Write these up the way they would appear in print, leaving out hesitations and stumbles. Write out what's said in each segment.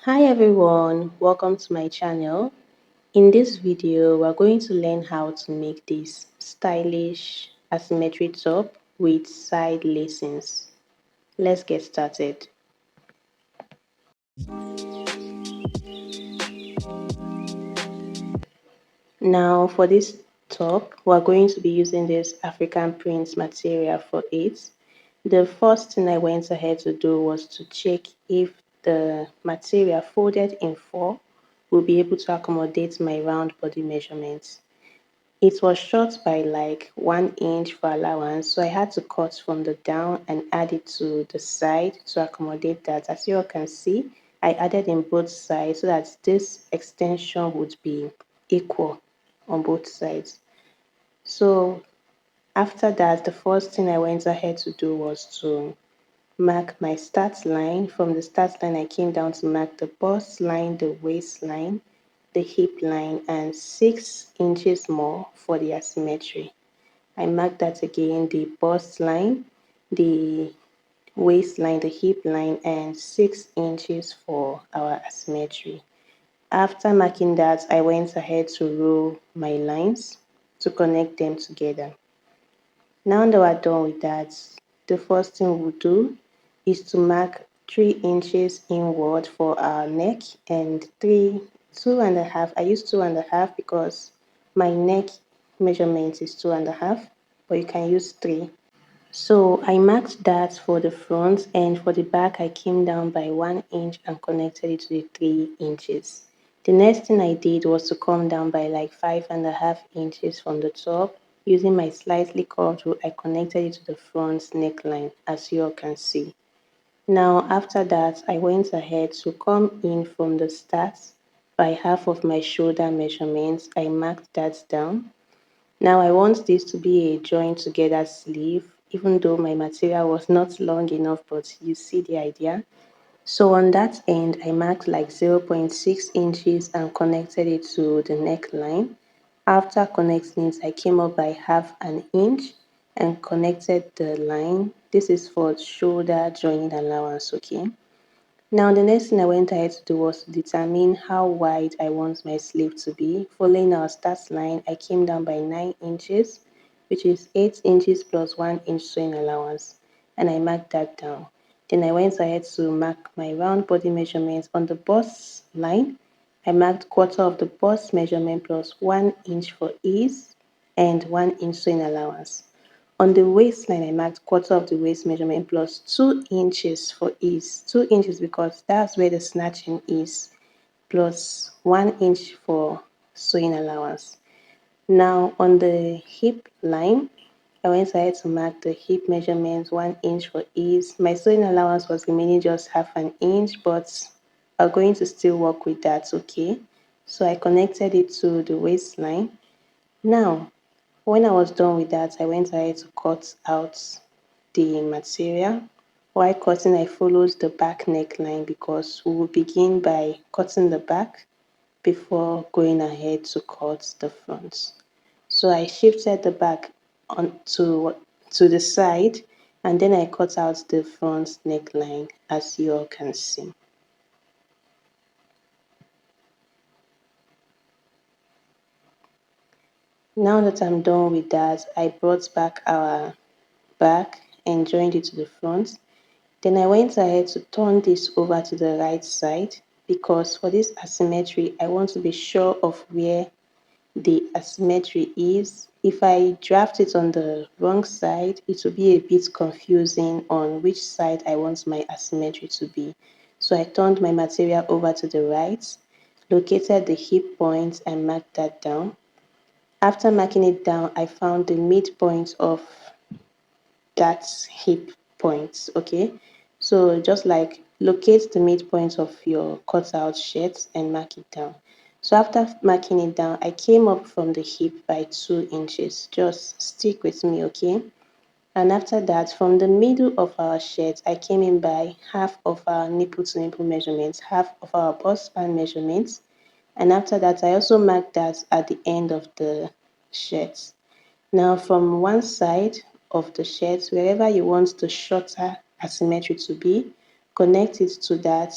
Hi everyone, welcome to my channel. In this video, we're going to learn how to make this stylish asymmetry top with side lacings. Let's get started. Now for this top, we're going to be using this African print material for it. The first thing I went ahead to do was to check if the material folded in four will be able to accommodate my round body measurements. It was short by like 1 inch for allowance, so I had to cut from the down and add it to the side to accommodate that. As you all can see, I added in both sides so that this extension would be equal on both sides. So after that, the first thing I went ahead to do was to mark my start line. From the start line, I came down to mark the bust line, the waistline, the hip line, and 6 inches more for the asymmetry. I marked that again, the bust line, the waistline, the hip line, and 6 inches for our asymmetry. After marking that, I went ahead to roll my lines to connect them together. Now that we're done with that, the first thing we'll do is to mark 3 inches inward for our neck and 2.5. I use 2.5 because my neck measurement is 2.5, but you can use 3. So I marked that for the front, and for the back I came down by 1 inch and connected it to the 3 inches. The next thing I did was to come down by like 5.5 inches from the top. Using my slightly curved rule, I connected it to the front neckline, as you all can see. Now after that, I went ahead to come in from the start by half of my shoulder measurements. I marked that down. Now I want this to be a joined together sleeve, even though my material was not long enough, but you see the idea. So on that end, I marked like 0.6 inches and connected it to the neckline. After connecting it, I came up by half an inch and connected the line. This is for shoulder joining allowance, okay? Now, the next thing I went ahead to do was to determine how wide I want my sleeve to be. Following our start line, I came down by 9 inches, which is 8 inches plus 1 inch sewing allowance, and I marked that down. Then I went ahead to mark my round body measurements on the bust line. I marked quarter of the bust measurement plus 1 inch for ease and 1 inch sewing allowance. On the waistline, I marked quarter of the waist measurement plus 2 inches for ease. 2 inches because that's where the snatching is, plus 1 inch for sewing allowance. Now on the hip line, I went ahead to mark the hip measurements 1 inch for ease. My sewing allowance was remaining just half an inch, but I'm going to still work with that, okay? So I connected it to the waistline. Now, when I was done with that, I went ahead to cut out the material. While cutting, I followed the back neckline because we will begin by cutting the back before going ahead to cut the front. So I shifted the back to the side, and then I cut out the front neckline, as you all can see. Now that I'm done with that, I brought back our back and joined it to the front. Then I went ahead to turn this over to the right side because for this asymmetry, I want to be sure of where the asymmetry is. If I draft it on the wrong side, it will be a bit confusing on which side I want my asymmetry to be. So I turned my material over to the right, located the hip point and marked that down. After marking it down, I found the midpoint of that hip point, okay? So just like locate the midpoint of your cutout shirt and mark it down. So after marking it down, I came up from the hip by 2 inches. Just stick with me, okay? And after that, from the middle of our shirt, I came in by half of our nipple to nipple measurements, half of our bust span measurements. And after that, I also marked that at the end of the shirt. Now from one side of the shirt, wherever you want the shorter asymmetry to be, connect it to that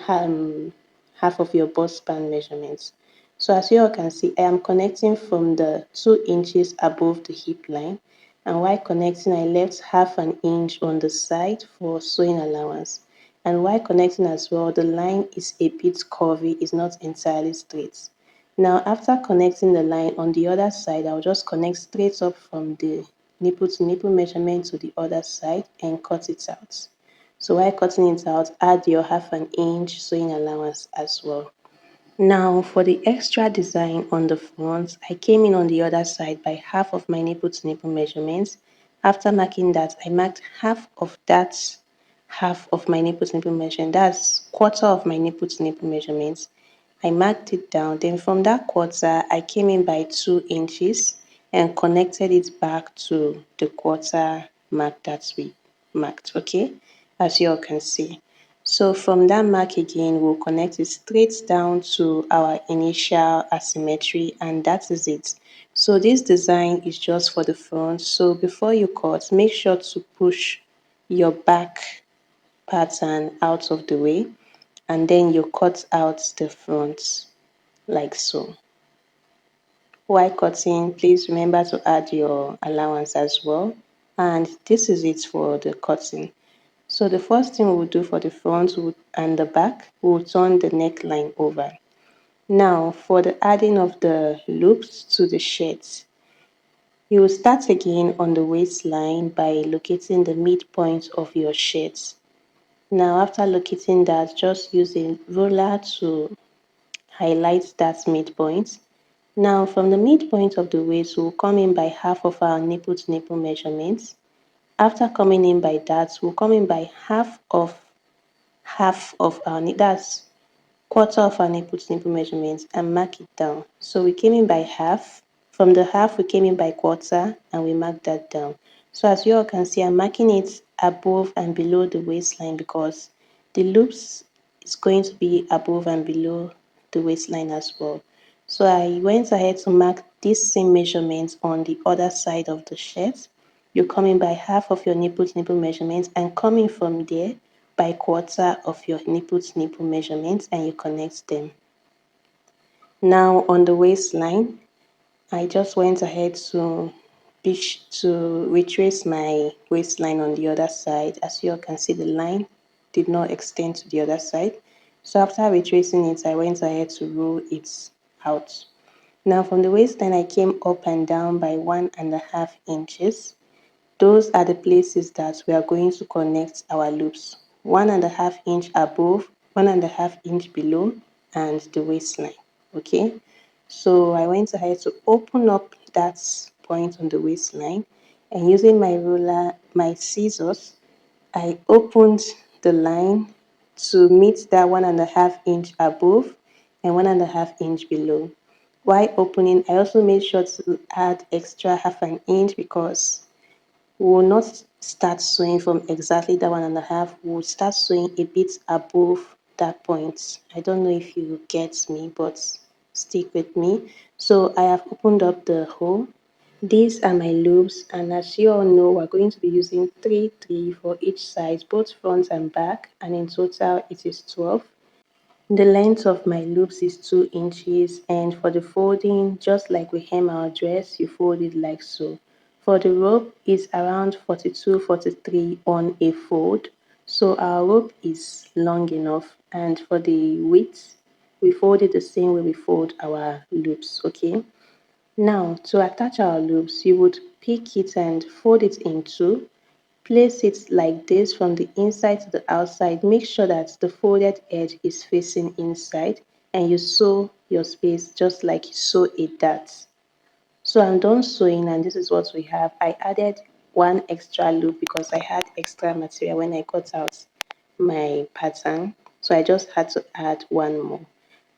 um, half of your bust span measurements. So as you all can see, I am connecting from the 2 inches above the hip line, and while connecting, I left half an inch on the side for sewing allowance. And while connecting as well, the line is a bit curvy, it's not entirely straight. Now, after connecting the line on the other side, I'll just connect straight up from the nipple to nipple measurement to the other side and cut it out. So while cutting it out, add your half an inch sewing allowance as well. Now for the extra design on the front, I came in on the other side by half of my nipple to nipple measurements. After marking that, I marked half of my nipple to nipple measurement. That's quarter of my nipple to nipple measurements. I marked it down. Then from that quarter, I came in by 2 inches and connected it back to the quarter mark that we marked, okay? As you all can see. So from that mark again, we'll connect it straight down to our initial asymmetry, and that is it. So this design is just for the front. So before you cut, make sure to push your back pattern out of the way, and then you cut out the front like so. While cutting, please remember to add your allowance as well. And this is it for the cutting. So the first thing we'll do for the front and the back, we'll turn the neckline over. Now for the adding of the loops to the shirts, you will start again on the waistline by locating the midpoint of your shirt. Now after locating that, just use a ruler to highlight that midpoint. Now from the midpoint of the waist, we'll come in by half of our nipple to nipple measurements. After coming in by that, we'll come in by half of our that's quarter of our nipple to nipple measurements and mark it down. So we came in by half. From the half, we came in by quarter and we marked that down. So as you all can see, I'm marking it above and below the waistline because the loops is going to be above and below the waistline as well. So I went ahead to mark this same measurement on the other side of the shirt. You come in by half of your nipple to nipple measurements and coming from there by quarter of your nipple to nipple measurements and you connect them. Now on the waistline, I just went ahead to retrace my waistline on the other side. As you all can see, the line did not extend to the other side. So after retracing it, I went ahead to roll it out. Now from the waistline, I came up and down by 1.5 inches. Those are the places that we are going to connect our loops. 1.5 inch above, 1.5 inch below, and the waistline. Okay. So I went ahead to open up that point on the waistline, and using my ruler, my scissors, I opened the line to meet that 1.5 inch above and 1.5 inch below. While opening, I also made sure to add extra half an inch because we will not start sewing from exactly that 1.5. We'll start sewing a bit above that point. I don't know if you get me, but stick with me. So I have opened up the hole. These are my loops, and as you all know, we're going to be using 3 for each side, both front and back, and in total it is 12. The length of my loops is 2 inches, and for the folding, just like we hem our dress, you fold it like so. For the rope, it's around 42, 43 on a fold. So our rope is long enough, and for the width, we fold it the same way we fold our loops, okay? Now, to attach our loops, you would pick it and fold it in two. Place it like this from the inside to the outside. Make sure that the folded edge is facing inside and you sew your space just like you sew a dart. So I'm done sewing and this is what we have. I added one extra loop because I had extra material when I cut out my pattern. So I just had to add one more.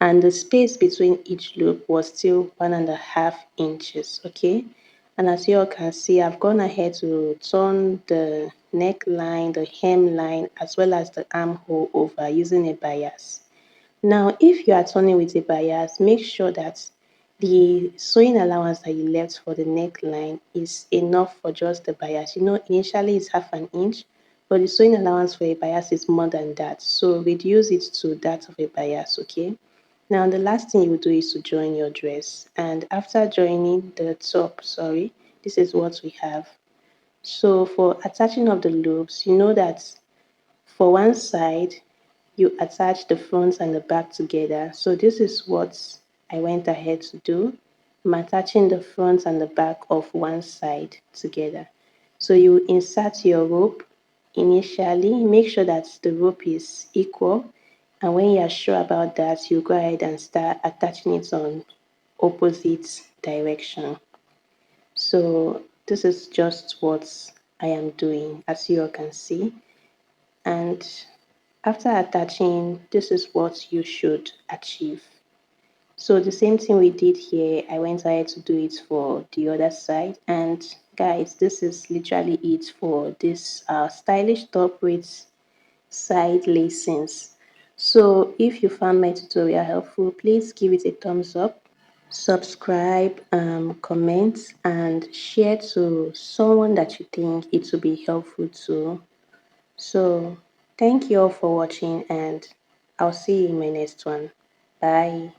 And the space between each loop was still 1.5 inches, okay? And as you all can see, I've gone ahead to turn the neckline, the hemline, as well as the armhole over using a bias. Now, if you are turning with a bias, make sure that the sewing allowance that you left for the neckline is enough for just the bias. You know, initially it's half an inch. but the sewing allowance for a bias is more than that. So reduce it to that of a bias, okay? Now, the last thing you do is to join your dress. And after joining the top, sorry, this is what we have. So for attaching of the loops, you know that for one side, you attach the front and the back together. So this is what I went ahead to do. I'm attaching the front and the back of one side together. So you insert your rope initially, make sure that the rope is equal. And when you are sure about that, you go ahead and start attaching it on opposite direction. So this is just what I am doing, as you all can see. And after attaching, this is what you should achieve. So the same thing we did here, I went ahead to do it for the other side. And guys, this is literally it for this stylish top with side lacings. So if you found my tutorial helpful, please give it a thumbs up, subscribe, comment, and share to someone that you think it will be helpful to. So thank you all for watching, and I'll see you in my next one. Bye.